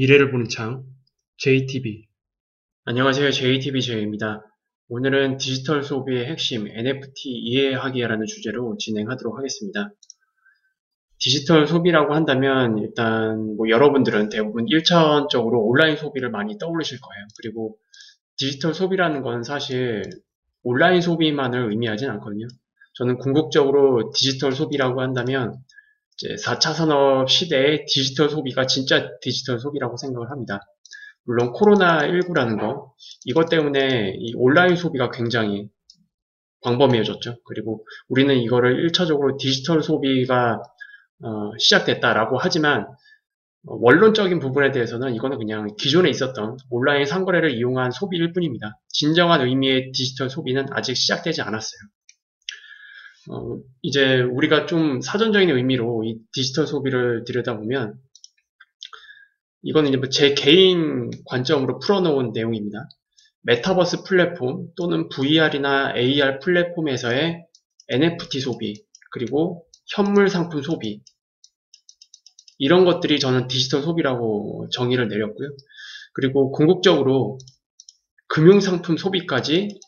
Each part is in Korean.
미래를 보는 창, JTB. 안녕하세요. JTBJ입니다. 오늘은 디지털 소비의 핵심 NFT 이해하기라는 주제로 진행하도록 하겠습니다. 디지털 소비라고 한다면 일단 여러분들은 대부분 1차원적으로 온라인 소비를 많이 떠올리실 거예요. 그리고 디지털 소비라는 건 사실 온라인 소비만을 의미하진 않거든요. 저는 궁극적으로 디지털 소비라고 한다면 이제 4차 산업 시대의 디지털 소비가 진짜 디지털 소비라고 생각을 합니다. 물론 코로나19라는 거, 이것 때문에 이 온라인 소비가 굉장히 광범위해졌죠. 그리고 우리는 이거를 1차적으로 디지털 소비가 시작됐다라고 하지만 원론적인 부분에 대해서는 이거는 그냥 기존에 있었던 온라인 상거래를 이용한 소비일 뿐입니다. 진정한 의미의 디지털 소비는 아직 시작되지 않았어요. 이제 우리가 좀 사전적인 의미로 이 디지털 소비를 들여다보면 이거는 이제 제 개인 관점으로 풀어놓은 내용입니다. 메타버스 플랫폼 또는 VR이나 AR 플랫폼에서의 NFT 소비, 그리고 현물 상품 소비, 이런 것들이 저는 디지털 소비라고 정의를 내렸고요. 그리고 궁극적으로 금융상품 소비까지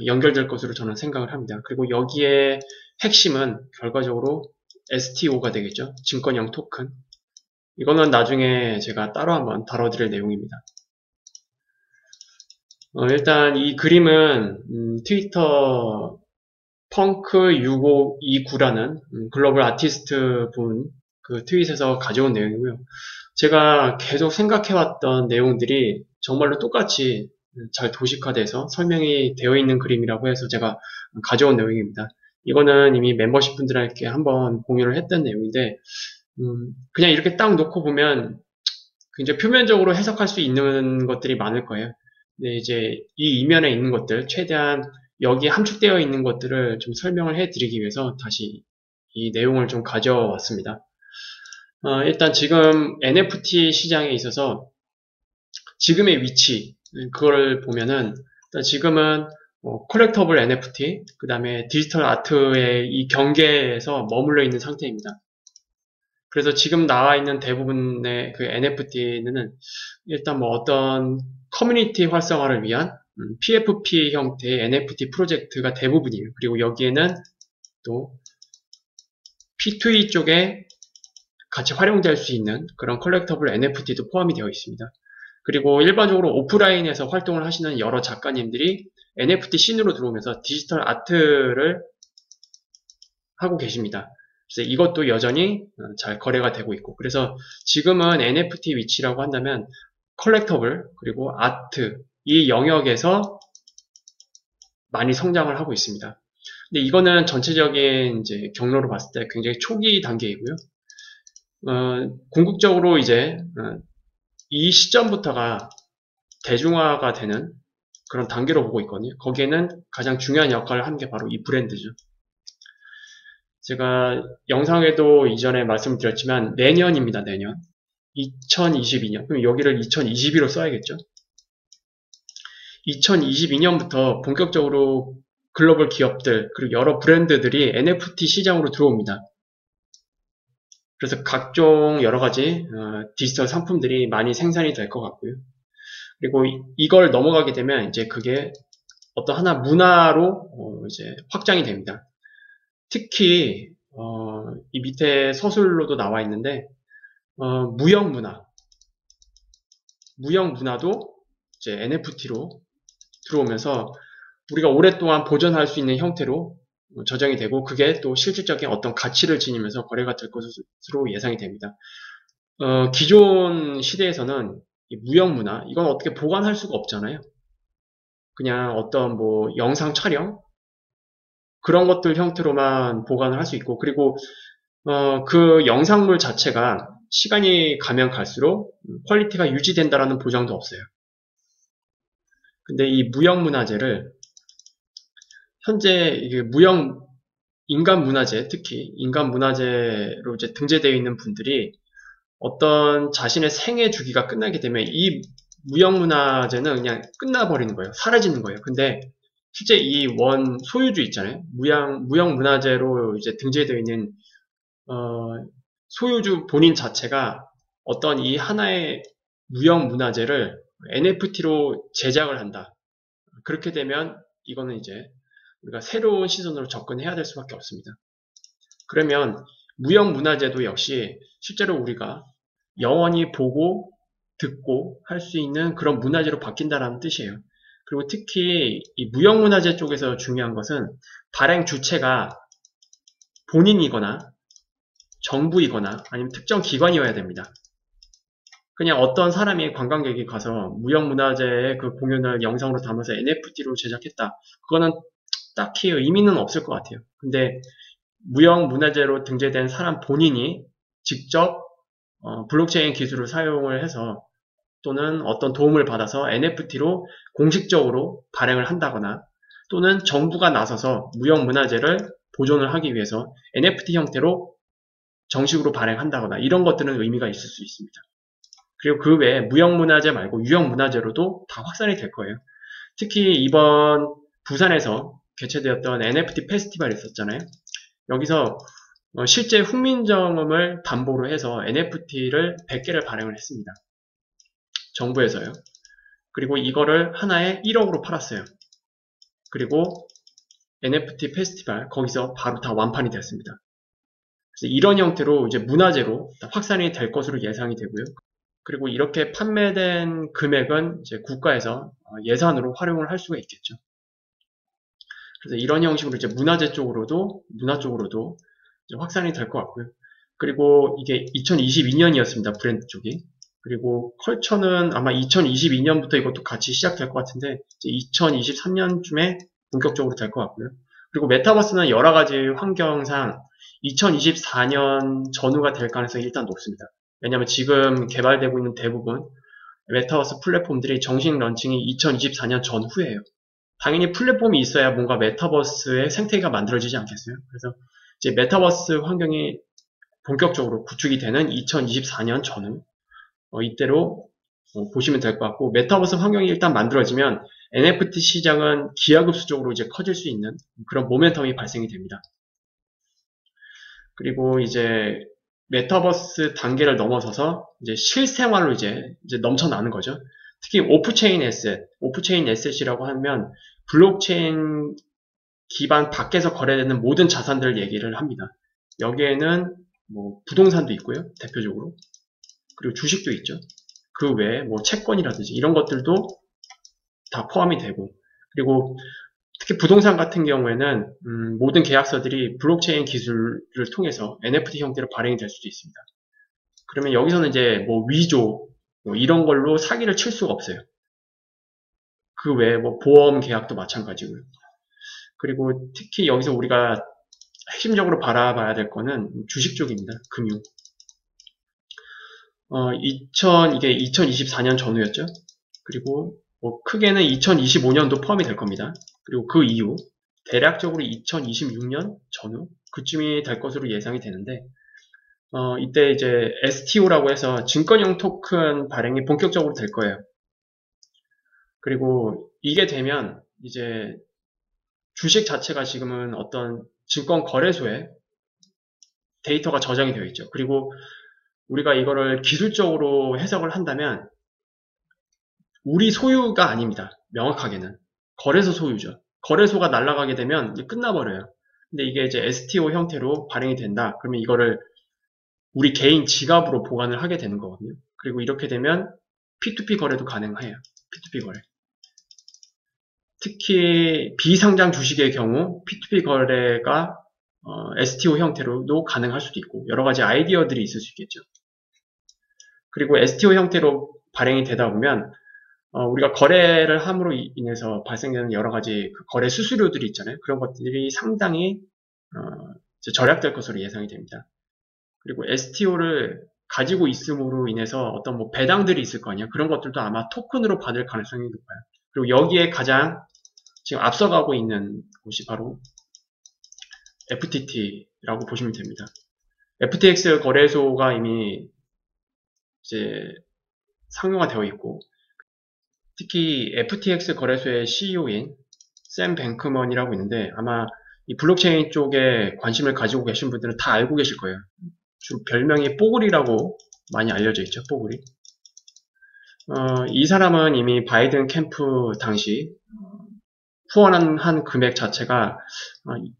연결될 것으로 저는 생각을 합니다. 그리고 여기에 핵심은 결과적으로 STO가 되겠죠. 증권형 토큰. 이거는 나중에 제가 따로 한번 다뤄드릴 내용입니다. 일단 이 그림은 트위터 펑크6529라는 글로벌 아티스트 분 그 트윗에서 가져온 내용이고요. 제가 계속 생각해왔던 내용들이 정말로 똑같이 잘 도식화돼서 설명이 되어 있는 그림이라고 해서 제가 가져온 내용입니다. 이거는 이미 멤버십 분들에게 한번 공유를 했던 내용인데 그냥 이렇게 딱 놓고 보면 굉장히 표면적으로 해석할 수 있는 것들이 많을 거예요. 근데 이제 이 이면에 있는 것들, 최대한 여기에 함축되어 있는 것들을 좀 설명을 해드리기 위해서 다시 이 내용을 좀 가져왔습니다. 일단 지금 NFT 시장에 있어서 지금의 위치, 그걸 보면은 일단 지금은 컬렉터블 NFT, 그 다음에 디지털 아트의 이 경계에서 머물러 있는 상태입니다. 그래서 지금 나와 있는 대부분의 그 NFT는 일단 어떤 커뮤니티 활성화를 위한 PFP 형태의 NFT 프로젝트가 대부분이에요. 그리고 여기에는 또 P2E 쪽에 같이 활용될 수 있는 그런 컬렉터블 NFT도 포함이 되어 있습니다. 그리고 일반적으로 오프라인에서 활동을 하시는 여러 작가님들이 NFT 씬으로 들어오면서 디지털 아트를 하고 계십니다. 그래서 이것도 여전히 잘 거래가 되고 있고, 그래서 지금은 NFT 위치라고 한다면 컬렉터블 그리고 아트 이 영역에서 많이 성장을 하고 있습니다. 근데 이거는 전체적인 이제 경로로 봤을 때 굉장히 초기 단계이고요. 궁극적으로 이제 이 시점부터가 대중화가 되는 그런 단계로 보고 있거든요. 거기에는 가장 중요한 역할을 하는 게 바로 이 브랜드죠. 제가 영상에도 이전에 말씀드렸지만 내년입니다. 내년 2022년. 그럼 여기를 2022로 써야겠죠. 2022년부터 본격적으로 글로벌 기업들 그리고 여러 브랜드들이 NFT 시장으로 들어옵니다. 그래서 각종 여러 가지 디지털 상품들이 많이 생산이 될 것 같고요. 그리고 이걸 넘어가게 되면 이제 그게 어떤 하나 문화로 이제 확장이 됩니다. 특히 이 밑에 서술로도 나와 있는데 무형문화도 이제 NFT로 들어오면서 우리가 오랫동안 보존할 수 있는 형태로 저장이 되고 그게 또 실질적인 어떤 가치를 지니면서 거래가 될 것으로 예상이 됩니다. 기존 시대에서는 이 무형문화 이건 어떻게 보관할 수가 없잖아요. 그냥 어떤 영상 촬영 그런 것들 형태로만 보관을 할 수 있고 그리고 그 영상물 자체가 시간이 가면 갈수록 퀄리티가 유지된다라는 보장도 없어요. 근데 이 무형문화재를 현재 이게 인간 문화재, 특히 인간 문화재로 이제 등재되어 있는 분들이 어떤 자신의 생애 주기가 끝나게 되면 이 무형문화재는 그냥 끝나버리는 거예요. 사라지는 거예요. 근데 실제 이 원 소유주 있잖아요. 무형문화재로 이제 등재되어 있는 소유주 본인 자체가 어떤 이 하나의 무형문화재를 NFT로 제작을 한다. 그렇게 되면 이거는 이제 우리가 새로운 시선으로 접근해야 될 수밖에 없습니다. 그러면 무형문화재도 역시 실제로 우리가 영원히 보고 듣고 할 수 있는 그런 문화재로 바뀐다는 뜻이에요. 그리고 특히 이 무형문화재 쪽에서 중요한 것은 발행 주체가 본인이거나 정부이거나 아니면 특정 기관이어야 됩니다. 그냥 어떤 사람이 관광객이 가서 무형문화재의 그 공연을 영상으로 담아서 NFT로 제작했다. 그거는 딱히 의미는 없을 것 같아요. 근데 무형문화재로 등재된 사람 본인이 직접 블록체인 기술을 사용을 해서 또는 어떤 도움을 받아서 NFT로 공식적으로 발행을 한다거나 또는 정부가 나서서 무형문화재를 보존을 하기 위해서 NFT 형태로 정식으로 발행한다거나 이런 것들은 의미가 있을 수 있습니다. 그리고 그 외에 무형문화재 말고 유형문화재로도 다 확산이 될 거예요. 특히 이번 부산에서 개최되었던 NFT 페스티벌이 있었잖아요. 여기서 실제 훈민정음을 담보로 해서 NFT를 100개를 발행을 했습니다. 정부에서요. 그리고 이거를 하나에 1억으로 팔았어요. 그리고 NFT 페스티벌 거기서 바로 다 완판이 됐습니다. 그래서 이런 형태로 이제 문화재로 확산이 될 것으로 예상이 되고요. 그리고 이렇게 판매된 금액은 이제 국가에서 예산으로 활용을 할 수가 있겠죠. 그래서 이런 형식으로 이제 문화 쪽으로도 이제 확산이 될 것 같고요. 그리고 이게 2022년이었습니다. 브랜드 쪽이. 그리고 컬처는 아마 2022년부터 이것도 같이 시작될 것 같은데 2023년쯤에 본격적으로 될 것 같고요. 그리고 메타버스는 여러 가지 환경상 2024년 전후가 될 가능성이 일단 높습니다. 왜냐하면 지금 개발되고 있는 대부분 메타버스 플랫폼들이 정식 런칭이 2024년 전후예요. 당연히 플랫폼이 있어야 뭔가 메타버스의 생태계가 만들어지지 않겠어요? 그래서 이제 메타버스 환경이 본격적으로 구축이 되는 2024년 전후 이때로 보시면 될 것 같고 메타버스 환경이 일단 만들어지면 NFT 시장은 기하급수적으로 이제 커질 수 있는 그런 모멘텀이 발생이 됩니다. 그리고 이제 메타버스 단계를 넘어서서 이제 실생활로 이제 넘쳐나는 거죠. 특히 오프체인 에셋이라고 하면 블록체인 기반 밖에서 거래되는 모든 자산들을 얘기를 합니다. 여기에는 뭐 부동산도 있고요, 대표적으로. 그리고 주식도 있죠. 그 외에 뭐 채권이라든지 이런 것들도 다 포함이 되고, 그리고 특히 부동산 같은 경우에는 모든 계약서들이 블록체인 기술을 통해서 NFT 형태로 발행이 될 수도 있습니다. 그러면 여기서는 이제 뭐 위조 뭐 이런 걸로 사기를 칠 수가 없어요. 그 외에 뭐 보험 계약도 마찬가지고요. 그리고 특히 여기서 우리가 핵심적으로 바라봐야 될 거는 주식 쪽입니다. 금융. 이게 2024년 전후였죠. 그리고 뭐 크게는 2025년도 포함이 될 겁니다. 그리고 그 이후 대략적으로 2026년 전후 그쯤이 될 것으로 예상이 되는데 이때 이제 STO라고 해서 증권형 토큰 발행이 본격적으로 될 거예요. 그리고 이게 되면 이제 주식 자체가 지금은 어떤 증권 거래소에 데이터가 저장이 되어 있죠. 그리고 우리가 이거를 기술적으로 해석을 한다면 우리 소유가 아닙니다. 명확하게는. 거래소 소유죠. 거래소가 날아가게 되면 끝나버려요. 근데 이게 이제 STO 형태로 발행이 된다. 그러면 이거를 우리 개인 지갑으로 보관을 하게 되는 거거든요. 그리고 이렇게 되면 P2P 거래도 가능해요. P2P 거래. 특히 비상장 주식의 경우 P2P 거래가 STO 형태로도 가능할 수도 있고 여러 가지 아이디어들이 있을 수 있겠죠. 그리고 STO 형태로 발행이 되다 보면 우리가 거래를 함으로 인해서 발생되는 여러 가지 그 거래 수수료들이 있잖아요. 그런 것들이 상당히 절약될 것으로 예상이 됩니다. 그리고 STO를 가지고 있음으로 인해서 어떤 뭐 배당들이 있을 거 아니에요. 그런 것들도 아마 토큰으로 받을 가능성이 높아요. 그리고 여기에 가장 지금 앞서가고 있는 곳이 바로 FTT라고 보시면 됩니다. FTX 거래소가 이미 이제 상용화 되어 있고 특히 FTX 거래소의 CEO인 샘 뱅크먼이라고 있는데 아마 이 블록체인 쪽에 관심을 가지고 계신 분들은 다 알고 계실 거예요. 주로 별명이 뽀글이라고 많이 알려져 있죠. 뽀글이. 이 사람은 이미 바이든 캠프 당시 후원한 한 금액 자체가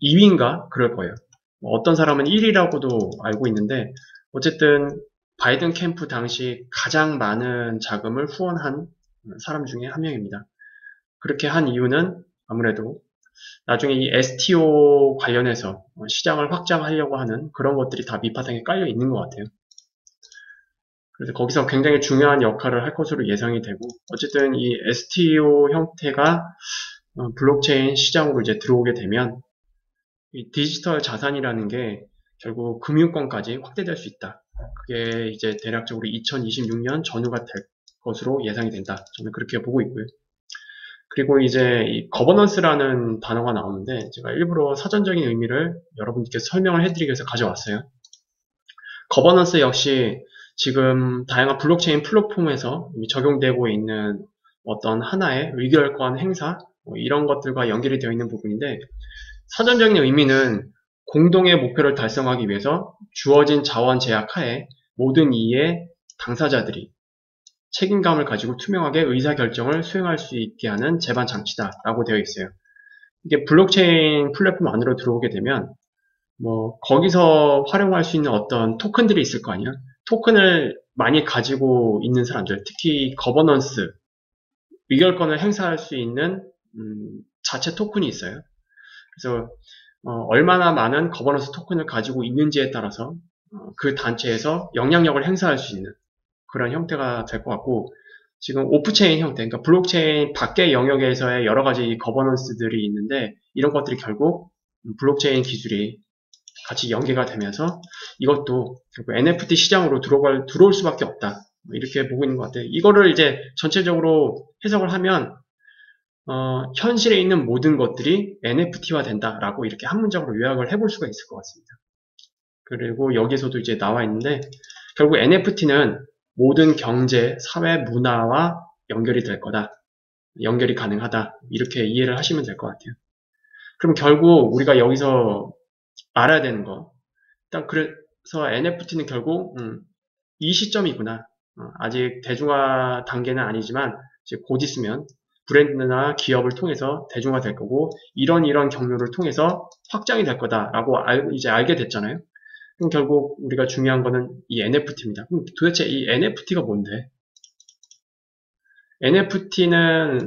2위인가 그럴 거예요. 어떤 사람은 1위라고도 알고 있는데 어쨌든 바이든 캠프 당시 가장 많은 자금을 후원한 사람 중에 한 명입니다. 그렇게 한 이유는 아무래도 나중에 이 STO 관련해서 시장을 확장하려고 하는 그런 것들이 다 밑바탕에 깔려 있는 것 같아요. 그래서 거기서 굉장히 중요한 역할을 할 것으로 예상이 되고 어쨌든 이 STO 형태가 블록체인 시장으로 이제 들어오게 되면 이 디지털 자산이라는 게 결국 금융권까지 확대될 수 있다. 그게 이제 대략적으로 2026년 전후가 될 것으로 예상이 된다. 저는 그렇게 보고 있고요. 그리고 이제 이 거버넌스라는 단어가 나오는데 제가 일부러 사전적인 의미를 여러분께 설명을 해드리기 위해서 가져왔어요. 거버넌스 역시 지금 다양한 블록체인 플랫폼에서 적용되고 있는 어떤 하나의 의결권 행사 이런 것들과 연결이 되어 있는 부분인데 사전적인 의미는 공동의 목표를 달성하기 위해서 주어진 자원 제약 하에 모든 이의 당사자들이 책임감을 가지고 투명하게 의사결정을 수행할 수 있게 하는 제반 장치다라고 되어 있어요. 이게 블록체인 플랫폼 안으로 들어오게 되면 거기서 활용할 수 있는 어떤 토큰들이 있을 거 아니야? 토큰을 많이 가지고 있는 사람들, 특히 거버넌스, 의결권을 행사할 수 있는 자체 토큰이 있어요. 그래서 얼마나 많은 거버넌스 토큰을 가지고 있는지에 따라서 그 단체에서 영향력을 행사할 수 있는 그런 형태가 될 것 같고 지금 오프체인 형태, 그러니까 블록체인 밖의 영역에서의 여러 가지 거버넌스들이 있는데 이런 것들이 결국 블록체인 기술이 같이 연계가 되면서 이것도 결국 NFT 시장으로 들어올 수밖에 없다. 이렇게 보고 있는 것 같아요. 이거를 이제 전체적으로 해석을 하면 현실에 있는 모든 것들이 NFT화 된다라고 이렇게 한 문장으로 요약을 해볼 수가 있을 것 같습니다. 그리고 여기서도 이제 나와 있는데 결국 NFT는 모든 경제, 사회, 문화와 연결이 될 거다. 연결이 가능하다. 이렇게 이해를 하시면 될 것 같아요. 그럼 결국 우리가 여기서 알아야 되는 거. 일단 그래서 NFT는 결국 이 시점이구나. 아직 대중화 단계는 아니지만 이제 곧 있으면 브랜드나 기업을 통해서 대중화 될 거고 이런 경로를 통해서 확장이 될 거다라고 이제 알게 됐잖아요. 그럼 결국 우리가 중요한 거는 이 NFT입니다. 그럼 도대체 이 NFT가 뭔데? NFT는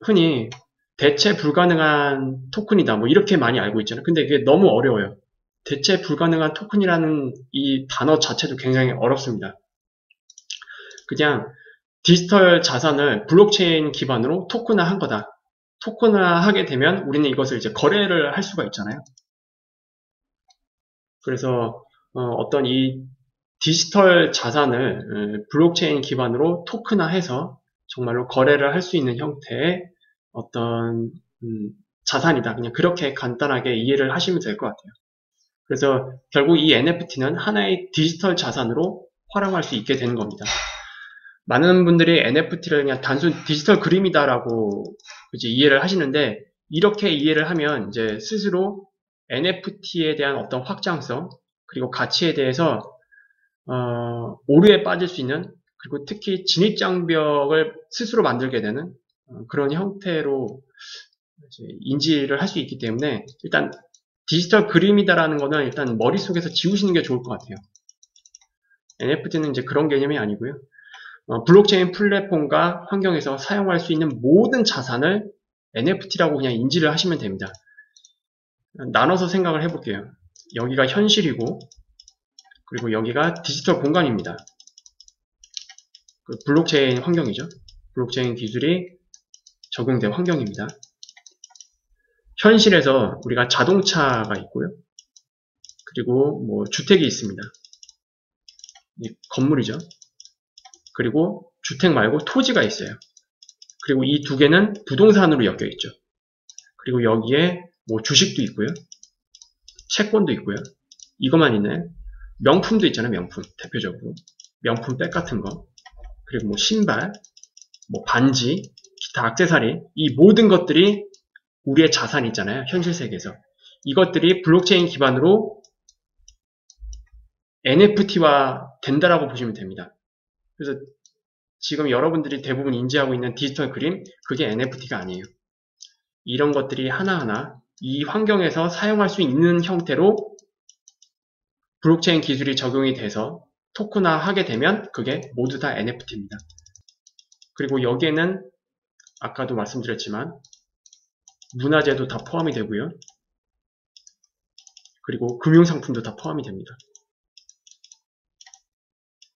흔히 대체 불가능한 토큰이다. 이렇게 많이 알고 있잖아요. 근데 이게 너무 어려워요. 대체 불가능한 토큰이라는 이 단어 자체도 굉장히 어렵습니다. 그냥 디지털 자산을 블록체인 기반으로 토큰화한 거다. 토큰화하게 되면 우리는 이것을 이제 거래를 할 수가 있잖아요. 그래서 어떤 이 디지털 자산을 블록체인 기반으로 토큰화해서 정말로 거래를 할 수 있는 형태의 어떤 자산이다. 그냥 그렇게 간단하게 이해를 하시면 될 것 같아요. 그래서 결국 이 NFT는 하나의 디지털 자산으로 활용할 수 있게 되는 겁니다. 많은 분들이 NFT를 그냥 단순 디지털 그림이다라고 이제 이해를 하시는데 이렇게 이해를 하면 이제 스스로 NFT에 대한 어떤 확장성 그리고 가치에 대해서 오류에 빠질 수 있는 그리고 특히 진입장벽을 스스로 만들게 되는 그런 형태로 인지를 할 수 있기 때문에 일단 디지털 그림이다라는 거는 일단 머릿속에서 지우시는 게 좋을 것 같아요. NFT는 이제 그런 개념이 아니고요. 블록체인 플랫폼과 환경에서 사용할 수 있는 모든 자산을 NFT라고 그냥 인지를 하시면 됩니다. 나눠서 생각을 해볼게요. 여기가 현실이고 그리고 여기가 디지털 공간입니다. 그 블록체인 환경이죠. 블록체인 기술이 적용된 환경입니다. 현실에서 우리가 자동차가 있고요. 그리고 주택이 있습니다. 건물이죠. 그리고 주택 말고 토지가 있어요. 그리고 이 두 개는 부동산으로 엮여 있죠. 그리고 여기에 주식도 있고요. 채권도 있고요. 이것만 있나요? 명품도 있잖아요. 명품 대표적으로 명품 백 같은 거 그리고 신발, 반지, 기타 액세서리 이 모든 것들이 우리의 자산이 있잖아요. 현실 세계에서 이것들이 블록체인 기반으로 NFT화 된다라고 보시면 됩니다. 그래서 지금 여러분들이 대부분 인지하고 있는 디지털 그림, 그게 NFT가 아니에요. 이런 것들이 하나하나 이 환경에서 사용할 수 있는 형태로 블록체인 기술이 적용이 돼서 토큰화하게 되면 그게 모두 다 NFT입니다. 그리고 여기에는 아까도 말씀드렸지만 문화재도 다 포함이 되고요. 그리고 금융상품도 다 포함이 됩니다.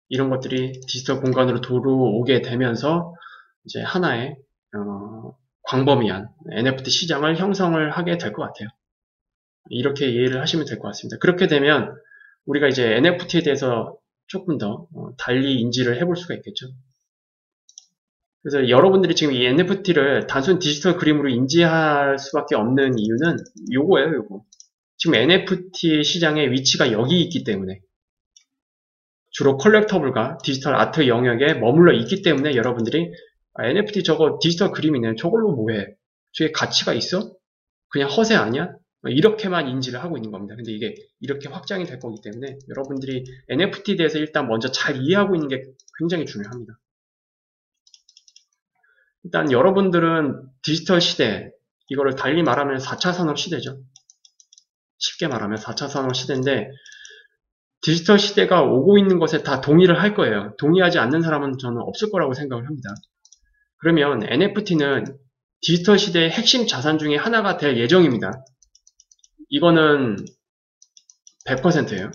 이런 것들이 디지털 공간으로 들어오게 되면서 이제 하나의 광범위한 NFT 시장을 형성을 하게 될 것 같아요. 이렇게 이해를 하시면 될 것 같습니다. 그렇게 되면 우리가 이제 NFT에 대해서 조금 더 달리 인지를 해볼 수가 있겠죠. 그래서 여러분들이 지금 이 NFT를 단순 디지털 그림으로 인지할 수밖에 없는 이유는 요거예요, 요거. 지금 NFT 시장의 위치가 여기 있기 때문에 주로 컬렉터블과 디지털 아트 영역에 머물러 있기 때문에 여러분들이 NFT 저거 디지털 그림이네. 저걸로 뭐해? 저게 가치가 있어? 그냥 허세 아니야? 이렇게만 인지를 하고 있는 겁니다. 근데 이게 이렇게 확장이 될 거기 때문에 여러분들이 NFT에 대해서 일단 먼저 잘 이해하고 있는 게 굉장히 중요합니다. 일단 여러분들은 디지털 시대, 이거를 달리 말하면 4차 산업 시대죠. 쉽게 말하면 4차 산업 시대인데 디지털 시대가 오고 있는 것에 다 동의를 할 거예요. 동의하지 않는 사람은 저는 없을 거라고 생각을 합니다. 그러면 NFT는 디지털 시대의 핵심 자산 중에 하나가 될 예정입니다. 이거는 100%예요.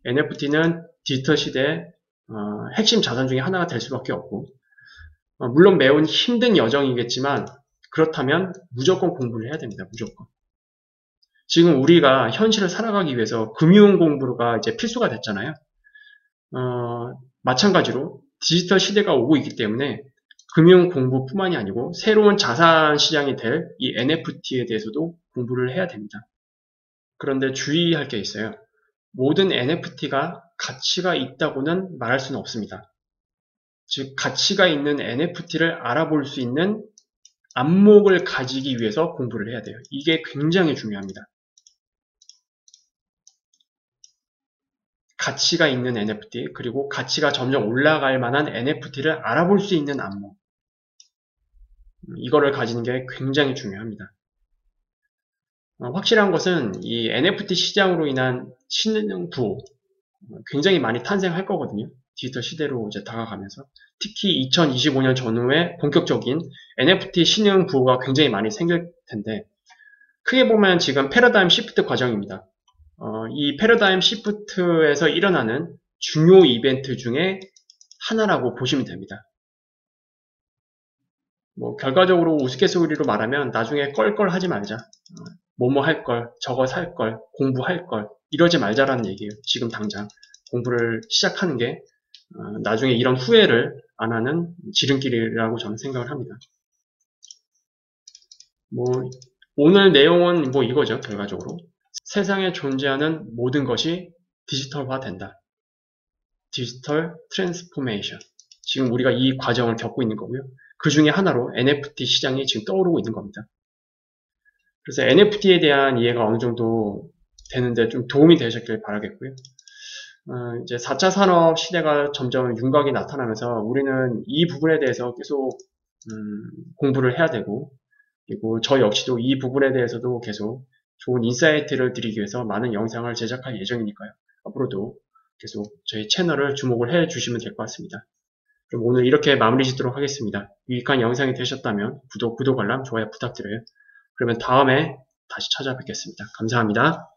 NFT는 디지털 시대의 핵심 자산 중에 하나가 될 수밖에 없고 물론 매우 힘든 여정이겠지만 그렇다면 무조건 공부를 해야 됩니다. 무조건. 지금 우리가 현실을 살아가기 위해서 금융 공부가 이제 필수가 됐잖아요. 마찬가지로 디지털 시대가 오고 있기 때문에 금융 공부뿐만이 아니고 새로운 자산 시장이 될 이 NFT에 대해서도 공부를 해야 됩니다. 그런데 주의할 게 있어요. 모든 NFT가 가치가 있다고는 말할 수는 없습니다. 즉 가치가 있는 NFT를 알아볼 수 있는 안목을 가지기 위해서 공부를 해야 돼요. 이게 굉장히 중요합니다. 가치가 있는 NFT 그리고 가치가 점점 올라갈 만한 NFT를 알아볼 수 있는 안목, 이거를 가지는 게 굉장히 중요합니다. 확실한 것은 이 NFT 시장으로 인한 신흥 부호 굉장히 많이 탄생할 거거든요. 디지털 시대로 이제 다가가면서 특히 2025년 전후에 본격적인 NFT 신흥 부호가 굉장히 많이 생길 텐데 크게 보면 지금 패러다임 시프트 과정입니다. 이 패러다임 시프트에서 일어나는 중요 이벤트 중에 하나라고 보시면 됩니다. 뭐 결과적으로 우스갯소리로 말하면 나중에 껄껄 하지 말자. 뭐뭐 할 걸, 저거 살 걸, 공부할 걸 이러지 말자라는 얘기예요. 지금 당장 공부를 시작하는 게 나중에 이런 후회를 안 하는 지름길이라고 저는 생각을 합니다. 뭐 오늘 내용은 뭐 이거죠. 결과적으로 세상에 존재하는 모든 것이 디지털화 된다. 디지털 트랜스포메이션. 지금 우리가 이 과정을 겪고 있는 거고요. 그 중에 하나로 NFT 시장이 지금 떠오르고 있는 겁니다. 그래서 NFT에 대한 이해가 어느 정도 되는데 좀 도움이 되셨길 바라겠고요. 이제 4차 산업 시대가 점점 윤곽이 나타나면서 우리는 이 부분에 대해서 계속 공부를 해야 되고 그리고 저 역시도 이 부분에 대해서도 계속 좋은 인사이트를 드리기 위해서 많은 영상을 제작할 예정이니까요. 앞으로도 계속 저희 채널을 주목을 해 주시면 될 것 같습니다. 그럼 오늘 이렇게 마무리 짓도록 하겠습니다. 유익한 영상이 되셨다면 구독, 알람, 좋아요 부탁드려요. 그러면 다음에 다시 찾아뵙겠습니다. 감사합니다.